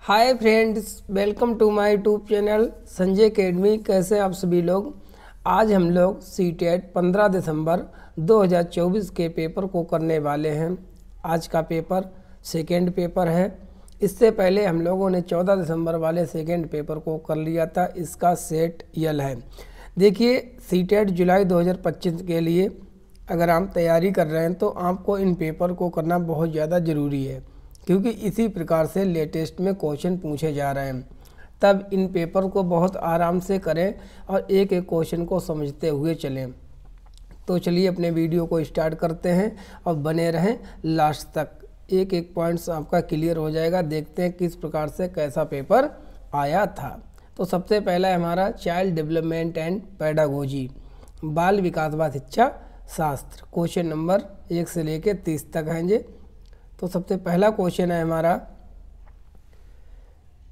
Hi friends, welcome to my YouTube channel Sanjay academy. कैसे आप सभी लोग। आज हम लोग सीटेट 15 दिसंबर 2024 के पेपर को करने वाले हैं। आज का पेपर सेकेंड पेपर है। इससे पहले हम लोगों ने 14 दिसंबर वाले सेकेंड पेपर को कर लिया था। इसका सेट यल है। देखिए, सीटेट जुलाई 2025 के लिए अगर आप तैयारी कर रहे हैं तो आपको इन पेपर को करना बहुत ज़्यादा ज़रूरी है, क्योंकि इसी प्रकार से लेटेस्ट में क्वेश्चन पूछे जा रहे हैं। तब इन पेपर को बहुत आराम से करें और एक एक क्वेश्चन को समझते हुए चलें। तो चलिए अपने वीडियो को स्टार्ट करते हैं और बने रहें लास्ट तक। एक एक पॉइंट्स आपका क्लियर हो जाएगा। देखते हैं किस प्रकार से कैसा पेपर आया था। तो सबसे पहला है हमारा चाइल्ड डेवलपमेंट एंड पेडागोजी, बाल विकास व शिक्षा शास्त्र। क्वेश्चन नंबर 1 से लेकर 30 तक हैं जे। तो सबसे पहला क्वेश्चन है हमारा,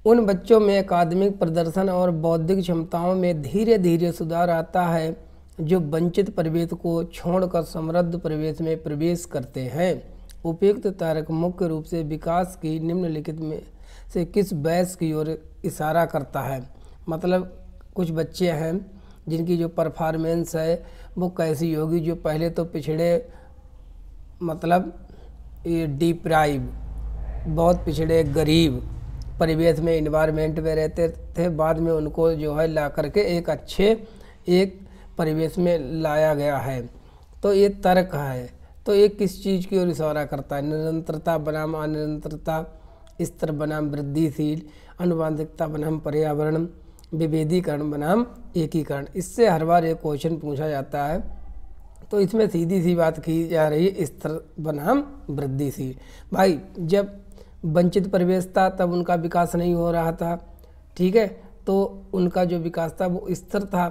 उन बच्चों में अकादमिक प्रदर्शन और बौद्धिक क्षमताओं में धीरे धीरे सुधार आता है जो वंचित परिवेश को छोड़कर समृद्ध परिवेश में प्रवेश करते हैं। उपयुक्त तर्क मुख्य रूप से विकास की निम्नलिखित में से किस वयस की ओर इशारा करता है। मतलब कुछ बच्चे हैं जिनकी जो परफॉर्मेंस है वो कैसी होगी, जो पहले तो पिछड़े, मतलब ये डिप्राइव, बहुत पिछड़े गरीब परिवेश में, इन्वायरमेंट में रहते थे। बाद में उनको जो है ला करके एक परिवेश में लाया गया है। तो ये तर्क है। तो ये किस चीज़ की ओर इशारा करता है। निरंतरता बनाम अनिरंतरता, स्तर बनाम वृद्धिशील, अनुवांशिकता बनाम पर्यावरण, विभेदीकरण बनाम एकीकरण। इससे हर बार एक क्वेश्चन पूछा जाता है। तो इसमें सीधी सी बात की जा रही है, स्तर बनाम वृद्धिशील। भाई, जब वंचित परिवेश था तब उनका विकास नहीं हो रहा था, ठीक है। तो उनका जो विकास था वो स्थिर था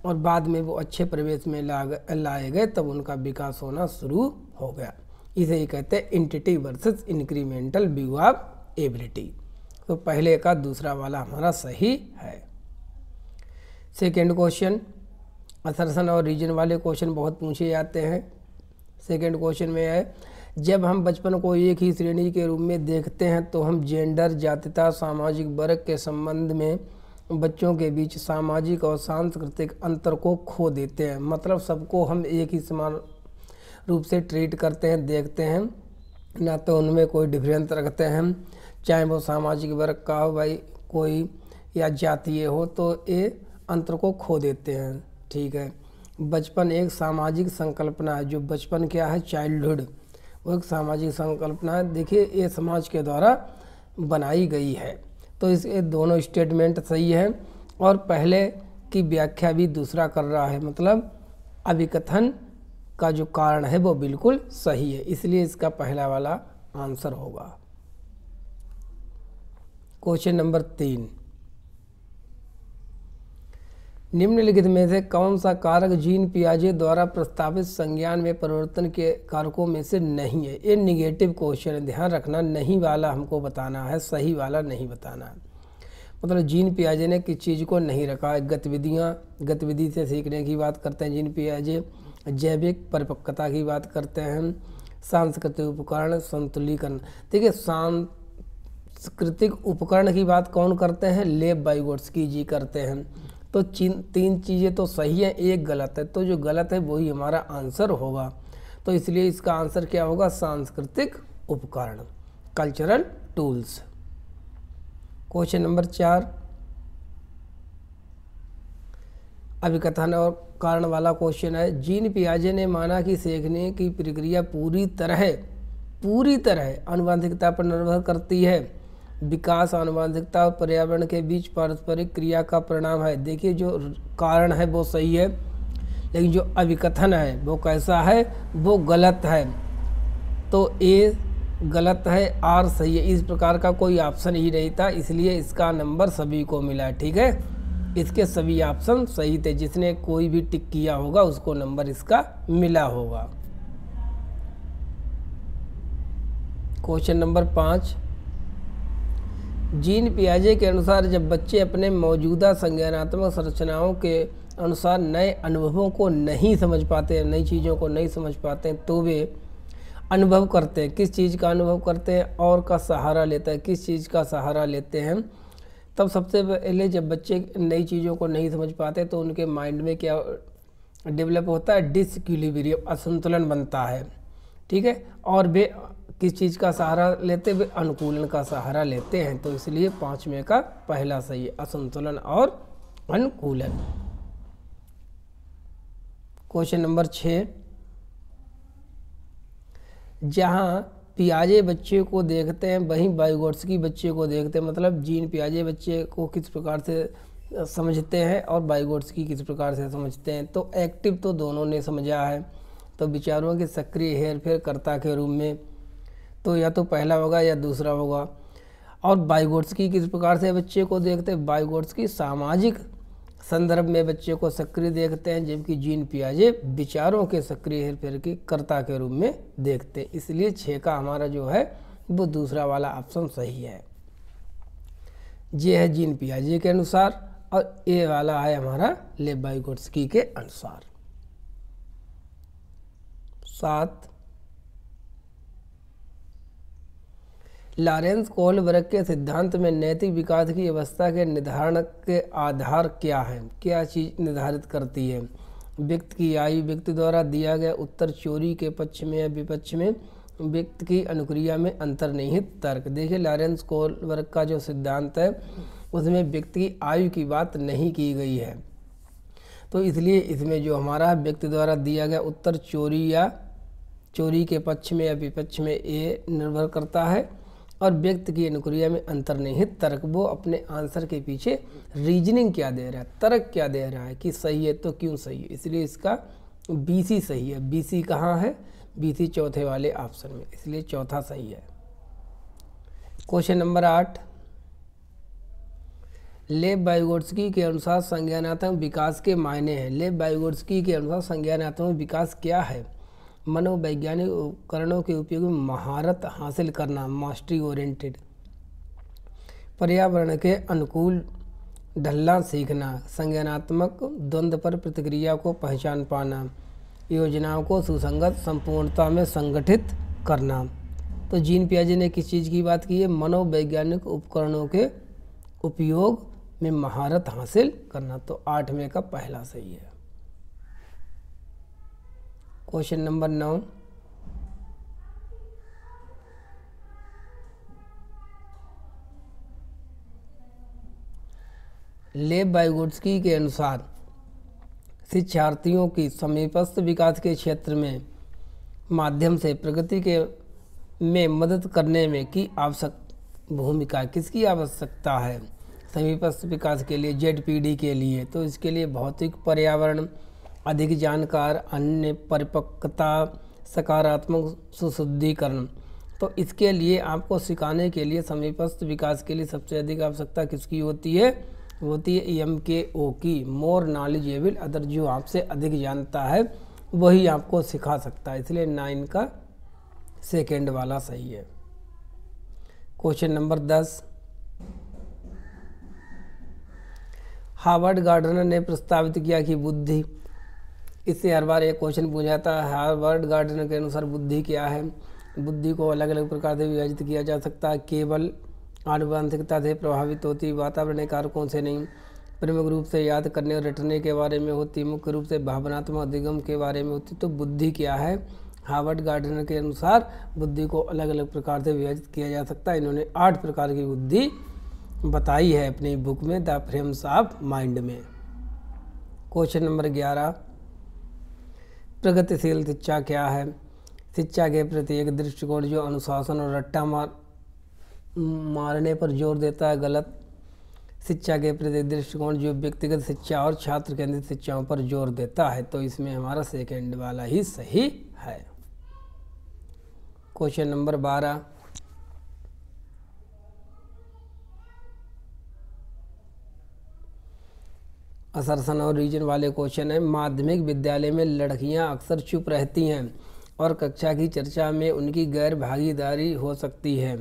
और बाद में वो अच्छे परिवेश में लाए गए, तब उनका विकास होना शुरू हो गया। इसे ही कहते हैं entity versus incremental view of ability. तो पहले का दूसरा वाला हमारा सही है। सेकेंड क्वेश्चन, असर्शन और रीजन वाले क्वेश्चन बहुत पूछे जाते हैं। सेकेंड क्वेश्चन में है, जब हम बचपन को एक ही श्रेणी के रूप में देखते हैं तो हम जेंडर, जातिता, सामाजिक वर्ग के संबंध में बच्चों के बीच सामाजिक और सांस्कृतिक अंतर को खो देते हैं। मतलब सबको हम एक ही समान रूप से ट्रीट करते हैं, देखते हैं, ना तो उनमें कोई डिफरेंस रखते हैं, चाहे वो सामाजिक वर्ग का हो भाई कोई या जातीय हो, तो ये अंतर को खो देते हैं, ठीक है। बचपन एक सामाजिक संकल्पना है। जो बचपन क्या है, चाइल्डहुड, वो एक सामाजिक संकल्पना है। देखिए, ये समाज के द्वारा बनाई गई है। तो ये दोनों स्टेटमेंट सही है और पहले की व्याख्या भी दूसरा कर रहा है। मतलब अभिकथन का जो कारण है वो बिल्कुल सही है, इसलिए इसका पहला वाला आंसर होगा। क्वेश्चन नंबर 3, निम्नलिखित में से कौन सा कारक जीन पियाजे द्वारा प्रस्तावित संज्ञान में परिवर्तन के कारकों में से नहीं है। ये निगेटिव क्वेश्चन है, ध्यान रखना। नहीं वाला हमको बताना है, सही वाला नहीं बताना है। मतलब जीन पियाजे ने किस चीज़ को नहीं रखा है। गतिविधि से सीखने की बात करते हैं जीन पियाजे, जैविक परिपक्वता की बात करते हैं, सांस्कृतिक उपकरण, संतुलीकरण। देखिए, सांस्कृतिक उपकरण की बात कौन करते हैं, लेव वाइगोट्स्की जी करते हैं। तो 3 चीज़ें तो सही है, एक गलत है। तो जो गलत है वही हमारा आंसर होगा। तो इसलिए इसका आंसर क्या होगा, सांस्कृतिक उपकरण, कल्चरल टूल्स। क्वेश्चन नंबर 4, अभिकथन और कारण वाला क्वेश्चन है। जीन पियाजे ने माना कि सीखने की प्रक्रिया पूरी तरह आनुवंशिकता पर निर्भर करती है। विकास आनुवंशिकता और पर्यावरण के बीच पारस्परिक क्रिया का परिणाम है। देखिए, जो कारण है वो सही है, लेकिन जो अभिकथन है वो कैसा है, वो गलत है। तो ए गलत है, आर सही है। इस प्रकार का कोई ऑप्शन ही नहीं था, इसलिए इसका नंबर सभी को मिला, ठीक है। इसके सभी ऑप्शन सही थे। जिसने कोई भी टिक किया होगा उसको नंबर इसका मिला होगा। क्वेश्चन नंबर 5, जीन पियाजे के अनुसार जब बच्चे अपने मौजूदा संज्ञानात्मक संरचनाओं के अनुसार नए अनुभवों को नहीं समझ पाते हैं, नई चीज़ों को नहीं समझ पाते हैं, तो वे अनुभव करते हैं। किस चीज़ का अनुभव करते हैं? और का सहारा लेता है। किस चीज़ का सहारा लेते हैं? तब सबसे पहले जब बच्चे नई चीज़ों को नहीं समझ पाते तो उनके माइंड में क्या डेवलप होता है? डिसइक्विलिब्रियम, असंतुलन बनता है। ठीक है, और वे किस चीज़ का सहारा लेते हैं? वे अनुकूलन का सहारा लेते हैं। तो इसलिए 5 में का पहला सही है, असंतुलन और अनुकूलन। क्वेश्चन नंबर 6, जहाँ पियाजे बच्चे को देखते हैं वहीं वाइगोट्स्की बच्चे को देखते हैं। मतलब जीन पियाजे बच्चे को किस प्रकार से समझते हैं और वाइगोट्स्की किस प्रकार से समझते हैं। तो एक्टिव तो दोनों ने समझा है, तो विचारों के सक्रिय हेरफेर कर्ता के रूप में तो या तो पहला होगा या दूसरा होगा। और वाइगोट्स्की किस प्रकार से बच्चे को देखते हैं? वाइगोट्स्की सामाजिक संदर्भ में बच्चे को सक्रिय देखते हैं, जबकि जीन पियाजे विचारों के सक्रिय हेरफेर के कर्ता के रूप में देखते हैं। इसलिए 6 का हमारा जो है वो दूसरा वाला ऑप्शन सही है। ये है जीन पियाजे के अनुसार और ए वाला है हमारा लेव वाइगोट्स्की के अनुसार। 7, लॉरेंस कोहलबर्ग के सिद्धांत में नैतिक विकास की अवस्था के निर्धारण के आधार क्या है? क्या चीज़ निर्धारित करती है? व्यक्ति की आयु, व्यक्ति द्वारा दिया गया उत्तर चोरी के पक्ष में या विपक्ष में, व्यक्ति की अनुक्रिया में अंतर्निहित तर्क। देखिए लॉरेंस कोहलबर्ग का जो सिद्धांत है उसमें व्यक्ति की आयु की बात नहीं की गई है, तो इसलिए इसमें जो हमारा व्यक्ति द्वारा दिया गया उत्तर चोरी के पक्ष में या विपक्ष में ये निर्भर करता है। और व्यक्ति की अनुक्रिया में अंतर्निहित तर्क, वो अपने आंसर के पीछे रीजनिंग क्या दे रहा है, तर्क क्या दे रहा है कि सही है तो क्यों सही है। इसलिए इसका BC सही है। BC कहाँ है? BC चौथे वाले ऑप्शन में, इसलिए चौथा सही है। क्वेश्चन नंबर 8, लेव वाइगोट्स्की के अनुसार संज्ञानात्मक विकास के मायने हैं। लेव वाइगोट्स्की के अनुसार संज्ञानात्मक विकास क्या है? मनोवैज्ञानिक उपकरणों के उपयोग में महारत हासिल करना, मास्टरी ओरिएंटेड। पर्यावरण के अनुकूल ढलना सीखना, संज्ञानात्मक द्वंद्व पर प्रतिक्रिया को पहचान पाना, योजनाओं को सुसंगत संपूर्णता में संगठित करना। तो जीन पियाजे ने किस चीज़ की बात की है? मनोवैज्ञानिक उपकरणों के उपयोग में महारत हासिल करना। तो 8 में का पहला सही है। क्वेश्चन नंबर 9, लेव वाइगोट्स्की के अनुसार शिक्षार्थियों की समीपस्थ विकास के क्षेत्र में माध्यम से प्रगति के में मदद करने में की आवश्यक भूमिका, किसकी आवश्यकता है? समीपस्थ विकास के लिए, ZPD के लिए। तो इसके लिए भौतिक पर्यावरण, अधिक जानकार, अन्य परिपक्वता, सकारात्मक सुशुद्धिकरण। तो इसके लिए आपको सिखाने के लिए समीपस्थ विकास के लिए सबसे अधिक आवश्यकता किसकी होती है? होती है MKO की, मोर नॉलेजेबल अदर। जो आपसे अधिक जानता है वही आपको सिखा सकता है। इसलिए 9 का सेकेंड वाला सही है। क्वेश्चन नंबर 10, हार्वर्ड गार्डनर ने प्रस्तावित किया कि बुद्धि, इससे हर बार एक क्वेश्चन पूछा जाता है, हार्वर्ड गार्डनर के अनुसार बुद्धि क्या है? बुद्धि को अलग अलग प्रकार से विभाजित किया जा सकता है। केवल आनुवंशिकता से प्रभावित होती, वातावरणीय कारकों से नहीं, प्रमुख रूप से याद करने और रटने के बारे में होती, मुख्य रूप से भावनात्मक अधिगम के बारे में होती। तो बुद्धि क्या है? हार्वर्ड गार्डनर के अनुसार बुद्धि को अलग अलग प्रकार से विभाजित किया जा सकता है। इन्होंने 8 प्रकार की बुद्धि बताई है अपनी बुक में द फ्रेम्स ऑफ माइंड में। क्वेश्चन नंबर 11, प्रगतिशील शिक्षा क्या है? शिक्षा के प्रति एक दृष्टिकोण जो अनुशासन और रट्टा मारने पर जोर देता है, गलत। शिक्षा के प्रति दृष्टिकोण जो व्यक्तिगत शिक्षा और छात्र केंद्रित शिक्षाओं पर जोर देता है। तो इसमें हमारा सेकेंड वाला ही सही है। क्वेश्चन नंबर 12, असर्शन और रीजन वाले क्वेश्चन है। माध्यमिक विद्यालय में लड़कियां अक्सर चुप रहती हैं और कक्षा की चर्चा में उनकी गैर भागीदारी हो सकती है।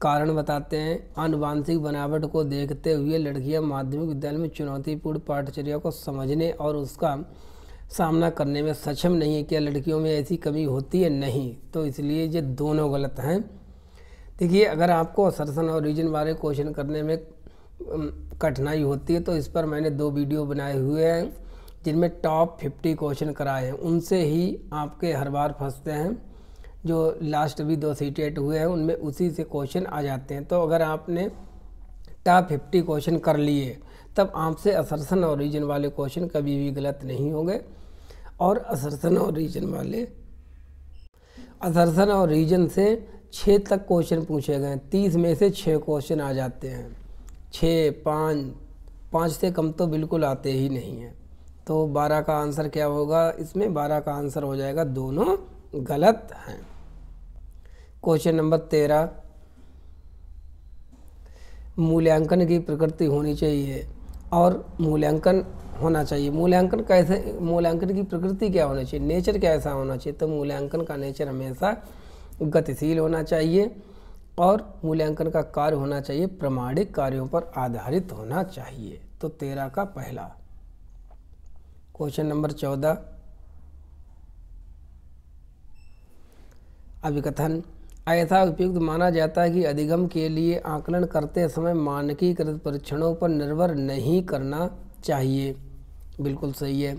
कारण बताते हैं। आनुवांशिक बनावट को देखते हुए लड़कियां माध्यमिक विद्यालय में चुनौतीपूर्ण पाठचर्या को समझने और उसका सामना करने में सक्षम नहीं है। क्या लड़कियों में ऐसी कमी होती है? नहीं। तो इसलिए ये दोनों गलत हैं। देखिए, अगर आपको असर्शन और रीजन वाले क्वेश्चन करने में कठिनाई होती है तो इस पर मैंने 2 वीडियो बनाए हुए हैं जिनमें टॉप 50 क्वेश्चन कराए हैं। उनसे ही आपके हर बार फंसते हैं। जो लास्ट अभी 2 सीटेट हुए हैं उनमें उसी से क्वेश्चन आ जाते हैं। तो अगर आपने टॉप 50 क्वेश्चन कर लिए तब आपसे असर्शन और रीजन वाले क्वेश्चन कभी भी गलत नहीं होंगे। और असर्शन और रीजन से 6 तक क्वेश्चन पूछे गए। 30 में से 6 क्वेश्चन आ जाते हैं। 6, 5 से कम तो बिल्कुल आते ही नहीं हैं। तो 12 का आंसर क्या होगा? इसमें 12 का आंसर हो जाएगा दोनों गलत हैं। क्वेश्चन नंबर 13, मूल्यांकन की प्रकृति होनी चाहिए और मूल्यांकन होना चाहिए। मूल्यांकन कैसे, मूल्यांकन की प्रकृति क्या होनी चाहिए, नेचर कैसा होना चाहिए? तो मूल्यांकन का नेचर हमेशा गतिशील होना चाहिए और मूल्यांकन का कार्य होना चाहिए प्रामाणिक कार्यों पर आधारित होना चाहिए। तो 13 का पहला। Question number 14, अभिकथन। ऐसा उपयुक्त माना जाता है कि अधिगम के लिए आकलन करते समय मानकीकृत परीक्षणों पर निर्भर नहीं करना चाहिए। बिल्कुल सही है।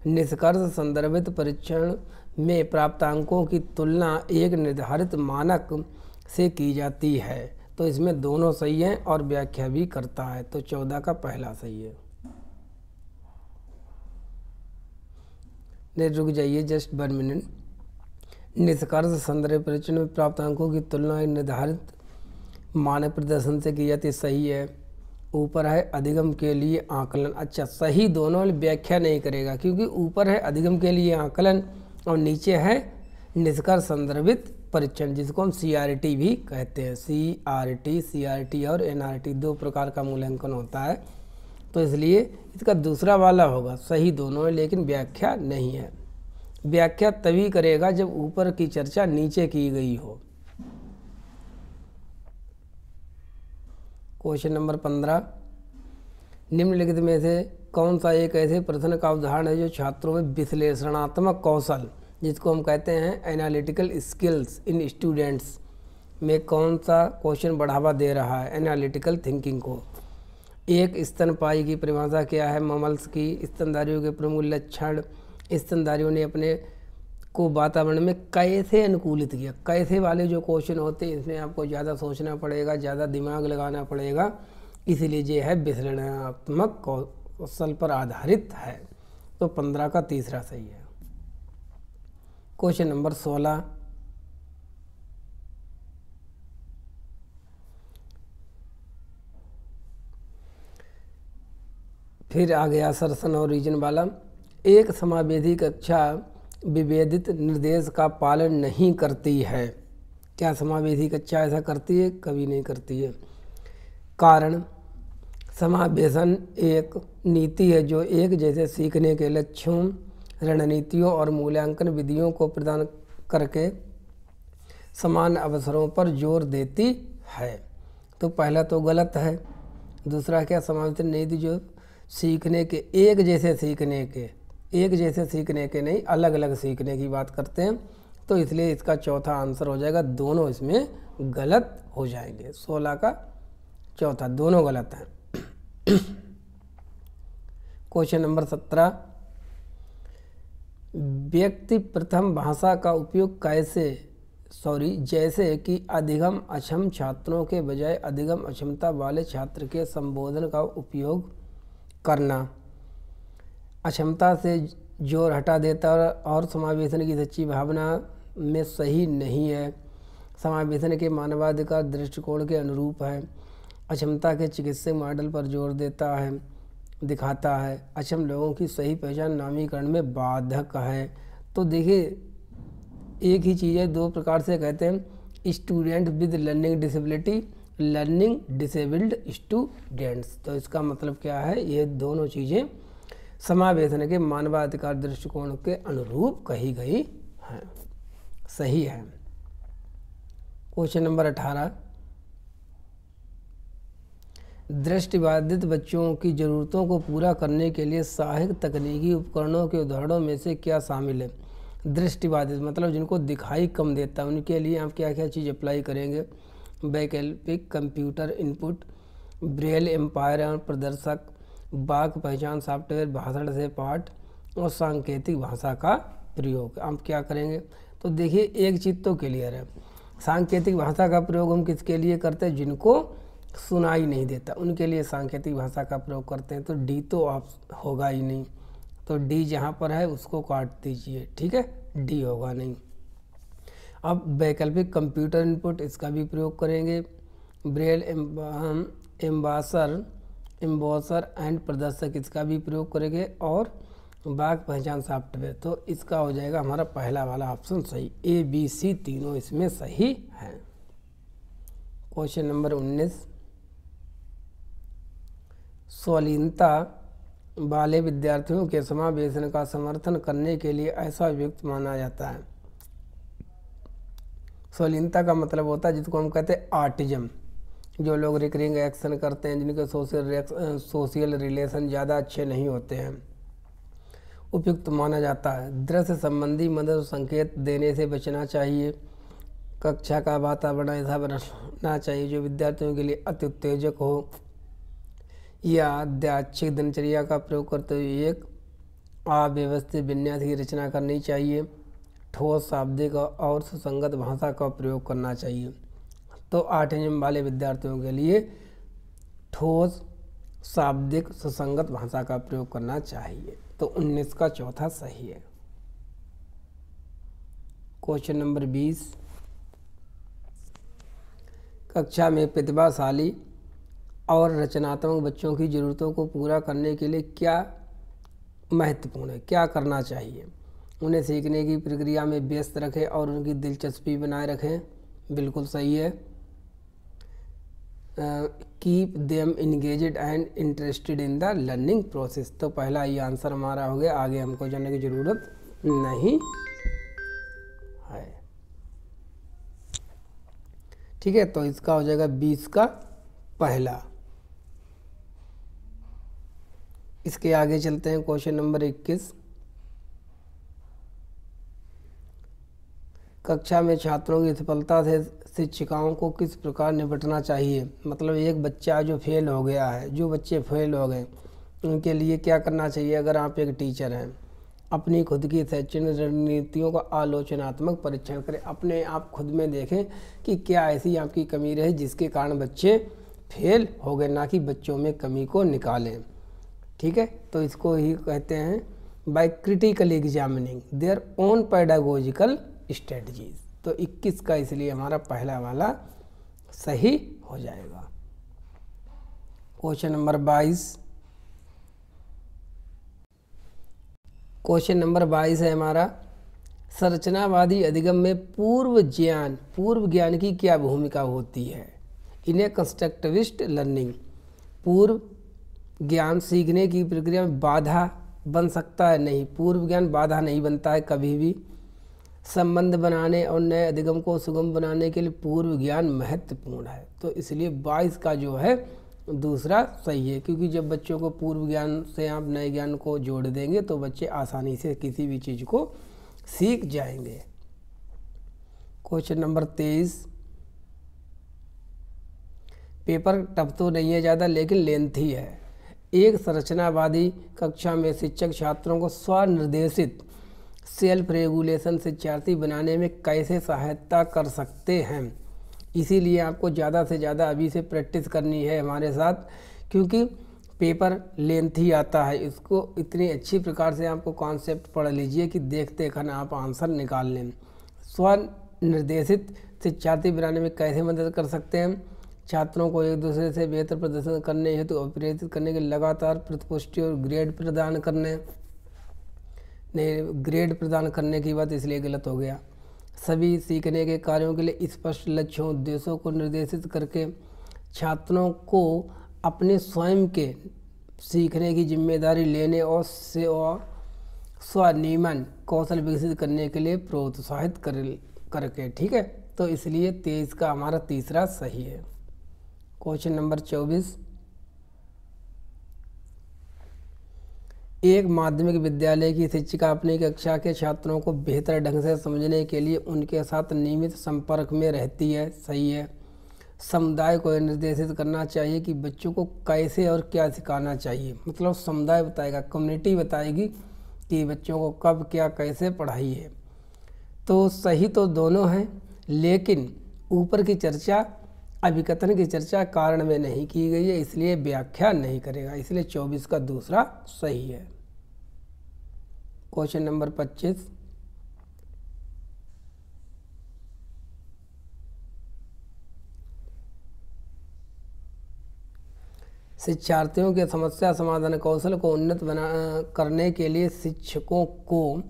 निष्कर्ष संदर्भित परीक्षण में प्राप्तांकों की तुलना एक निर्धारित मानक से की जाती है। तो इसमें दोनों सही हैं और व्याख्या भी करता है। तो 14 का पहला सही है। नहीं, रुक जाइए, जस्ट 1 मिनट। निष्कर्ष संदर्भ परीक्षण में प्राप्तांकों की तुलना एक निर्धारित मानक प्रदर्शन से की जाती है, सही है। ऊपर है अधिगम के लिए आकलन। अच्छा, सही दोनों, व्याख्या नहीं करेगा क्योंकि ऊपर है अधिगम के लिए आकलन और नीचे है निष्कर्ष संदर्भित परीक्षण, जिसको हम CRT भी कहते हैं। CRT और NRT 2 प्रकार का मूल्यांकन होता है। तो इसलिए इसका दूसरा वाला होगा। सही दोनों है लेकिन व्याख्या नहीं है। व्याख्या तभी करेगा जब ऊपर की चर्चा नीचे की गई हो। क्वेश्चन नंबर 15, निम्नलिखित में से कौन सा एक ऐसे प्रश्न का उदाहरण है जो छात्रों में विश्लेषणात्मक कौशल, जिसको हम कहते हैं एनालिटिकल स्किल्स इन स्टूडेंट्स में, कौन सा क्वेश्चन बढ़ावा दे रहा है एनालिटिकल थिंकिंग को? एक, स्तनपायी की परिभाषा क्या है? ममल्स की। स्तनधारियों के प्रमुख लक्षण। स्तनधारियों ने अपने को वातावरण में कैसे अनुकूलित किया? कैसे वाले जो क्वेश्चन होते हैं इसमें आपको ज़्यादा सोचना पड़ेगा, ज़्यादा दिमाग लगाना पड़ेगा, इसीलिए ये है विश्लेषणात्मक कौशल पर आधारित है। तो 15 का तीसरा सही है। क्वेश्चन नंबर 16, फिर आ गया असर्शन और रीजन वाला। एक समावेदी कक्षा विभेदित निर्देश का पालन नहीं करती है। क्या समावेदी कक्षा ऐसा करती है? कभी नहीं करती है। कारण, समावेशन एक नीति है जो एक जैसे सीखने के लक्ष्यों, रणनीतियों और मूल्यांकन विधियों को प्रदान करके समान अवसरों पर जोर देती है। तो पहला तो गलत है। दूसरा क्या, समावेशन नीति जो सीखने के एक जैसे सीखने के नहीं, अलग अलग सीखने की बात करते हैं। तो इसलिए इसका चौथा आंसर हो जाएगा। दोनों इसमें गलत हो जाएंगे। 16 का चौथा, दोनों गलत हैं। क्वेश्चन नंबर 17, व्यक्ति प्रथम भाषा का उपयोग जैसे कि अधिगम अक्षम छात्रों के बजाय अधिगम अक्षमता वाले छात्र के संबोधन का उपयोग करना अक्षमता से जोर हटा देता और समावेशन की सच्ची भावना में सही नहीं है। समावेशन के मानवाधिकार दृष्टिकोण के अनुरूप है। अक्षमता के चिकित्सक मॉडल पर जोर दिखाता है। अक्षम लोगों की सही पहचान नामीकरण में बाधक है। तो देखिए, एक ही चीज़ है, 2 प्रकार से कहते हैं। Student with learning disability, learning disabled students. तो इसका मतलब क्या है? ये दोनों चीज़ें समावेशन के मानवाधिकार दृष्टिकोण के अनुरूप कही गई हैं, सही है। क्वेश्चन नंबर 18, दृष्टिबाधित बच्चों की ज़रूरतों को पूरा करने के लिए सहायक तकनीकी उपकरणों के उदाहरणों में से क्या शामिल है? दृष्टिबाधित मतलब जिनको दिखाई कम देता है, उनके लिए आप क्या क्या चीज़ अप्लाई करेंगे? वैकल्पिक कंप्यूटर इनपुट, ब्रेल एम्पायर और प्रदर्शक, वाक्य पहचान सॉफ्टवेयर, भाषण से पाठ और सांकेतिक भाषा का प्रयोग। आप क्या करेंगे? तो देखिए एक चीज़ तो क्लियर है, सांकेतिक भाषा का प्रयोग हम किसके लिए करते हैं? जिनको सुनाई नहीं देता उनके लिए सांकेतिक भाषा का प्रयोग करते हैं। तो डी तो आप होगा ही नहीं, तो डी जहाँ पर है उसको काट दीजिए, ठीक है, डी होगा नहीं। अब वैकल्पिक कंप्यूटर इनपुट, इसका भी प्रयोग करेंगे। ब्रेल एम्बॉसर एंड प्रदर्शक, इसका भी प्रयोग करेंगे। और वाक्य पहचान सॉफ्टवेयर, तो इसका हो जाएगा हमारा पहला वाला ऑप्शन सही। ए बी सी तीनों इसमें सही है। क्वेश्चन नंबर 19, स्वलीनता वाले विद्यार्थियों के समावेशन का समर्थन करने के लिए ऐसा उपयुक्त माना जाता है। स्वलीनता का मतलब होता है जिसको हम कहते हैं ऑटिज्म, जो लोग रिकरिंग एक्शन करते हैं, जिनके सोशल रिलेशन ज़्यादा अच्छे नहीं होते हैं, उपयुक्त माना जाता है। दृश्य संबंधी मदद संकेत देने से बचना चाहिए। कक्षा का वातावरण ऐसा बनाना चाहिए जो विद्यार्थियों के लिए अति उत्तेजक हो, या अध्याक्षिक दिनचर्या का प्रयोग करते हुए एक अव्यवस्थित विन्यास की रचना करनी चाहिए। ठोस शाब्दिक और सुसंगत भाषा का प्रयोग करना चाहिए। तो ऑटिज्म वाले विद्यार्थियों के लिए ठोस शाब्दिक सुसंगत भाषा का प्रयोग करना चाहिए। तो 19 का चौथा सही है। क्वेश्चन नंबर 20, कक्षा में प्रतिभाशाली और रचनात्मक बच्चों की ज़रूरतों को पूरा करने के लिए क्या महत्वपूर्ण है, क्या करना चाहिए? उन्हें सीखने की प्रक्रिया में व्यस्त रखें और उनकी दिलचस्पी बनाए रखें, बिल्कुल सही है। Keep them engaged and interested in the learning process, तो पहला ये आंसर हमारा हो गया, आगे हमको जानने की ज़रूरत नहीं है, ठीक है। तो इसका हो जाएगा 20 का पहला। इसके आगे चलते हैं, क्वेश्चन नंबर 21, कक्षा में छात्रों की सफलता से शिक्षिकाओं को किस प्रकार निपटना चाहिए? मतलब एक बच्चा जो फेल हो गया है, जो बच्चे फेल हो गए उनके लिए क्या करना चाहिए? अगर आप एक टीचर हैं, अपनी खुद की शैक्षणिक रणनीतियों का आलोचनात्मक परीक्षण करें, अपने आप खुद में देखें कि क्या ऐसी आपकी कमी रही जिसके कारण बच्चे फेल हो गए, ना कि बच्चों में कमी को निकालें, ठीक है। तो इसको ही कहते हैं by critically examining their own pedagogical strategies. तो 21 का इसलिए हमारा पहला वाला सही हो जाएगा। क्वेश्चन नंबर 22, क्वेश्चन नंबर 22 है हमारा, संरचनावादी अधिगम में पूर्व ज्ञान की क्या भूमिका होती है? इन्हें कंस्ट्रक्टिविस्ट लर्निंग, पूर्व ज्ञान सीखने की प्रक्रिया में बाधा बन सकता है? नहीं, पूर्व ज्ञान बाधा नहीं बनता है कभी भी। संबंध बनाने और नए अधिगम को सुगम बनाने के लिए पूर्व ज्ञान महत्वपूर्ण है। तो इसलिए 22 का जो है दूसरा सही है, क्योंकि जब बच्चों को पूर्व ज्ञान से आप नए ज्ञान को जोड़ देंगे तो बच्चे आसानी से किसी भी चीज़ को सीख जाएंगे। क्वेश्चन नंबर 23, पेपर टफ तो नहीं है ज़्यादा लेकिन लेंथी है। एक संरचनावादी कक्षा में शिक्षक छात्रों को स्वनिर्देशित सेल्फ रेगुलेशन शिक्षार्थी बनाने में कैसे सहायता कर सकते हैं? इसीलिए आपको ज़्यादा से ज़्यादा अभी से प्रैक्टिस करनी है हमारे साथ, क्योंकि पेपर लेंथी आता है। इसको इतनी अच्छी प्रकार से आपको कॉन्सेप्ट पढ़ लीजिए कि देखते खन आप आंसर निकाल लें। स्वनिर्देशित शिक्षार्थी बनाने में कैसे मदद कर सकते हैं? छात्रों को एक दूसरे से बेहतर प्रदर्शन करने हेतु प्रेरित करने के लगातार प्रतिपुष्टि और ग्रेड प्रदान करने, नहीं ग्रेड प्रदान करने की बात इसलिए गलत हो गया। सभी सीखने के कार्यों के लिए स्पष्ट लक्ष्यों उद्देश्यों को निर्देशित करके छात्रों को अपने स्वयं के सीखने की जिम्मेदारी लेने और स्वनियमन कौशल विकसित करने के लिए प्रोत्साहित करके, ठीक है। तो इसलिए 23 का हमारा तीसरा सही है। क्वेश्चन नंबर 24, एक माध्यमिक विद्यालय की शिक्षिका अपनी कक्षा के छात्रों को बेहतर ढंग से समझने के लिए उनके साथ नियमित संपर्क में रहती है। सही है। समुदाय को निर्देशित करना चाहिए कि बच्चों को कैसे और क्या सिखाना चाहिए, मतलब समुदाय बताएगा, कम्युनिटी बताएगी कि बच्चों को कब क्या कैसे पढ़ाई है। तो सही तो दोनों हैं, लेकिन ऊपर की चर्चा, अभिकथन की चर्चा कारण में नहीं की गई है, इसलिए व्याख्या नहीं करेगा, इसलिए 24 का दूसरा सही है। क्वेश्चन नंबर 25, शिक्षार्थियों के समस्या समाधान कौशल को उन्नत करने के लिए शिक्षकों को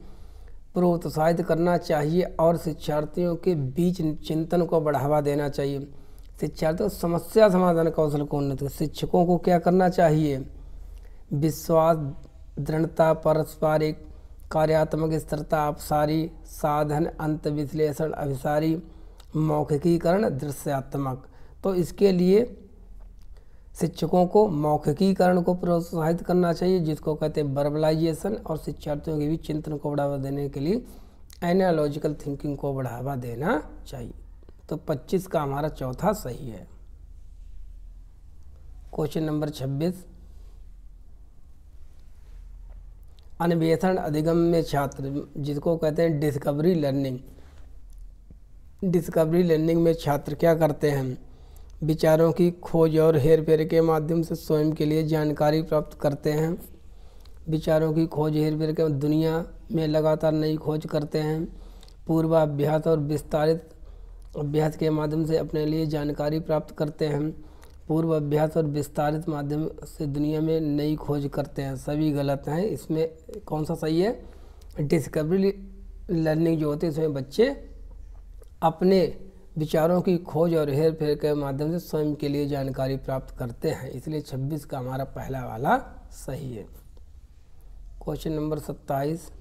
प्रोत्साहित करना चाहिए और शिक्षार्थियों के बीच चिंतन को बढ़ावा देना चाहिए। शिक्षार्थियों समस्या समाधान कौशल को उन्नत, शिक्षकों को क्या करना चाहिए? विश्वास, दृढ़ता, पारस्परिक, कार्यात्मक स्थिरता, अपसारी, साधन, अंत विश्लेषण, अभिसारी, मौखिकीकरण, दृश्यात्मक। तो इसके लिए शिक्षकों को मौखिकीकरण को प्रोत्साहित करना चाहिए, जिसको कहते हैं वर्बलाइजेशन, और शिक्षार्थियों के बीच चिंतन को बढ़ावा देने के लिए एनालॉजिकल थिंकिंग को बढ़ावा देना चाहिए। तो 25 का हमारा चौथा सही है। क्वेश्चन नंबर 26, अन्वेषण अधिगम में छात्र, जिसको कहते हैं डिस्कवरी लर्निंग। डिस्कवरी लर्निंग में छात्र क्या करते हैं? विचारों की खोज और हेरफेर के माध्यम से स्वयं के लिए जानकारी प्राप्त करते हैं। विचारों की खोज हेरफेर के दुनिया में लगातार नई खोज करते हैं। पूर्वाभ्यास और विस्तारित अभ्यास के माध्यम से अपने लिए जानकारी प्राप्त करते हैं। पूर्व अभ्यास और विस्तारित माध्यम से दुनिया में नई खोज करते हैं। सभी गलत हैं। इसमें कौन सा सही है? डिस्कवरी लर्निंग जो होती है इसमें बच्चे अपने विचारों की खोज और हेर फेर के माध्यम से स्वयं के लिए जानकारी प्राप्त करते हैं, इसलिए 26 का हमारा पहला वाला सही है। क्वेश्चन नंबर 27,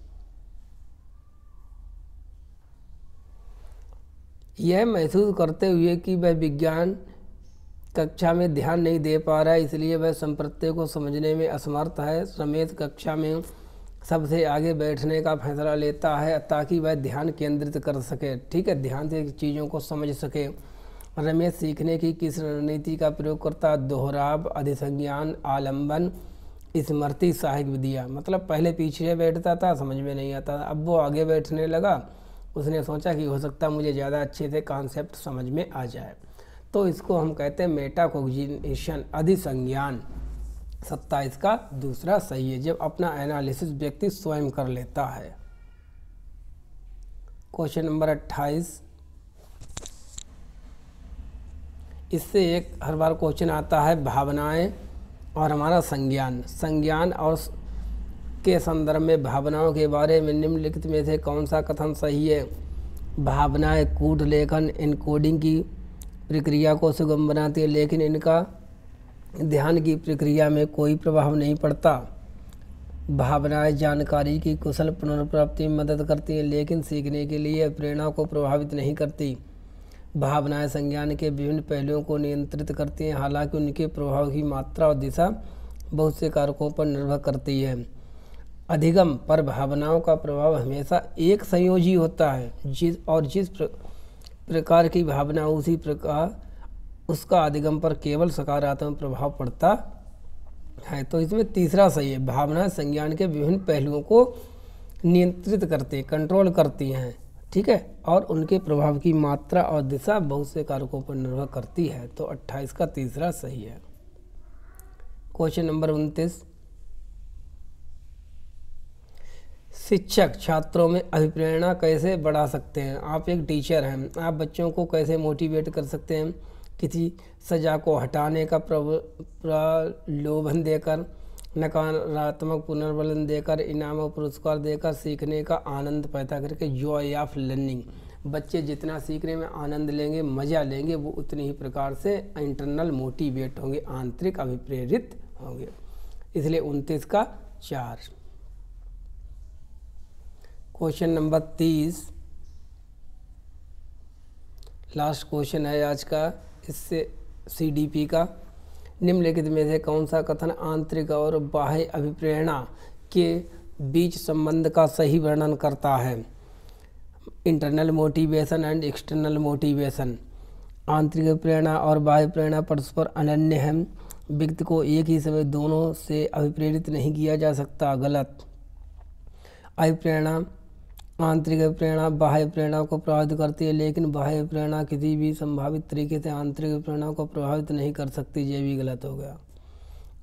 यह महसूस करते हुए कि वह विज्ञान कक्षा में ध्यान नहीं दे पा रहा है, इसलिए वह संप्रत्यय को समझने में असमर्थ है, रमेश कक्षा में सबसे आगे बैठने का फैसला लेता है ताकि वह ध्यान केंद्रित कर सके। ठीक है, ध्यान से चीज़ों को समझ सके। रमेश सीखने की किस रणनीति का प्रयोग करता है? दोहराव, अधिसंज्ञान, आलंबन, स्मृति, सहायक विधियाँ। मतलब पहले पीछे बैठता था, समझ में नहीं आता, अब वो आगे बैठने लगा, उसने सोचा कि हो सकता है मुझे ज़्यादा अच्छे से कॉन्सेप्ट समझ में आ जाए, तो इसको हम कहते हैं मेटाकोग्निशन, अधिसंज्ञान। 27 का दूसरा सही है, जब अपना एनालिसिस व्यक्ति स्वयं कर लेता है। क्वेश्चन नंबर 28, इससे एक हर बार क्वेश्चन आता है, भावनाएं और हमारा संज्ञान। संज्ञान और के संदर्भ में भावनाओं के बारे में निम्नलिखित में से कौन सा कथन सही है? भावनाएं कूट लेखन एनकोडिंग की प्रक्रिया को सुगम बनाती है, लेकिन इनका ध्यान की प्रक्रिया में कोई प्रभाव नहीं पड़ता। भावनाएं जानकारी की कुशल पुनर्प्राप्ति में मदद करती हैं, लेकिन सीखने के लिए प्रेरणा को प्रभावित नहीं करती। भावनाएं संज्ञान के विभिन्न पहलुओं को नियंत्रित करती हैं, हालांकि उनके प्रभाव की मात्रा और दिशा बहुत से कारकों पर निर्भर करती है। अधिगम पर भावनाओं का प्रभाव हमेशा एक संयोजी होता है, जिस प्रकार की भावना उसी प्रकार उसका अधिगम पर केवल सकारात्मक प्रभाव पड़ता है। तो इसमें तीसरा सही है, भावना संज्ञान के विभिन्न पहलुओं को नियंत्रित करती, कंट्रोल करती हैं। ठीक है, और उनके प्रभाव की मात्रा और दिशा बहुत से कारकों पर निर्भर करती है। तो 28 का तीसरा सही है। क्वेश्चन नंबर 29, शिक्षक छात्रों में अभिप्रेरणा कैसे बढ़ा सकते हैं? आप एक टीचर हैं, आप बच्चों को कैसे मोटिवेट कर सकते हैं? किसी सजा को हटाने का प्रलोभन देकर, नकारात्मक पुनर्बलन देकर, इनाम और पुरस्कार देकर, सीखने का आनंद पैदा करके, जॉय ऑफ लर्निंग। बच्चे जितना सीखने में आनंद लेंगे, मज़ा लेंगे, वो उतनी ही प्रकार से इंटरनल मोटिवेट होंगे, आंतरिक अभिप्रेरित होंगे। इसलिए 29 का 4। क्वेश्चन नंबर 30, लास्ट क्वेश्चन है आज का, इससे CDP का। निम्नलिखित में से कौन सा कथन आंतरिक और बाह्य अभिप्रेरणा के बीच संबंध का सही वर्णन करता है। Internal motivation and external motivation. आंतरिक प्रेरणा और बाह्य प्रेरणा परस्पर अनन्य हैं। व्यक्ति को एक ही समय दोनों से अभिप्रेरित नहीं किया जा सकता। गलत। अभिप्रेरणा आंतरिक प्रेरणा बाह्य प्रेरणा को प्रभावित करती है, लेकिन बाह्य प्रेरणा किसी भी संभावित तरीके से आंतरिक प्रेरणा को प्रभावित नहीं कर सकती। ये भी गलत हो गया।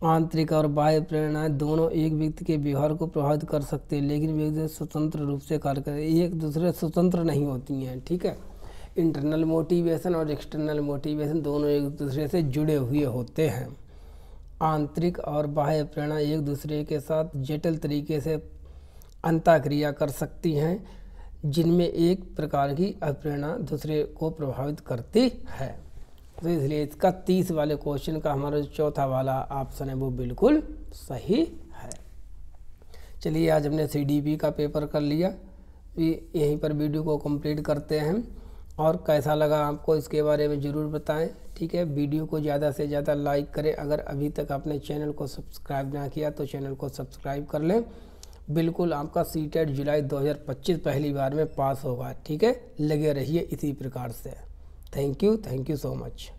आंतरिक और बाह्य प्रेरणाएं दोनों एक व्यक्ति के व्यवहार को प्रभावित कर सकते हैं, लेकिन व्यक्ति स्वतंत्र रूप से कार्य करते हैं, एक दूसरे स्वतंत्र नहीं होती हैं। ठीक है। इंटरनल मोटिवेशन और एक्सटर्नल मोटिवेशन दोनों एक दूसरे से जुड़े हुए होते हैं। आंतरिक और बाह्य प्रेरणा एक दूसरे के साथ जटिल तरीके से अंतःक्रिया कर सकती हैं, जिनमें एक प्रकार की अप्रेरणा दूसरे को प्रभावित करती है। तो इसलिए इसका 30 वाले क्वेश्चन का हमारा जो चौथा वाला ऑप्शन है वो बिल्कुल सही है। चलिए आज हमने CDP का पेपर कर लिया, यहीं पर वीडियो को कंप्लीट करते हैं। और कैसा लगा आपको इसके बारे में ज़रूर बताएं। ठीक है। वीडियो को ज़्यादा से ज़्यादा लाइक करें। अगर अभी तक आपने चैनल को सब्सक्राइब ना किया तो चैनल को सब्सक्राइब कर लें। बिल्कुल आपका CTET जुलाई 2025 पहली बार में पास होगा। ठीक है। लगे रहिए इसी प्रकार से। Thank you so much.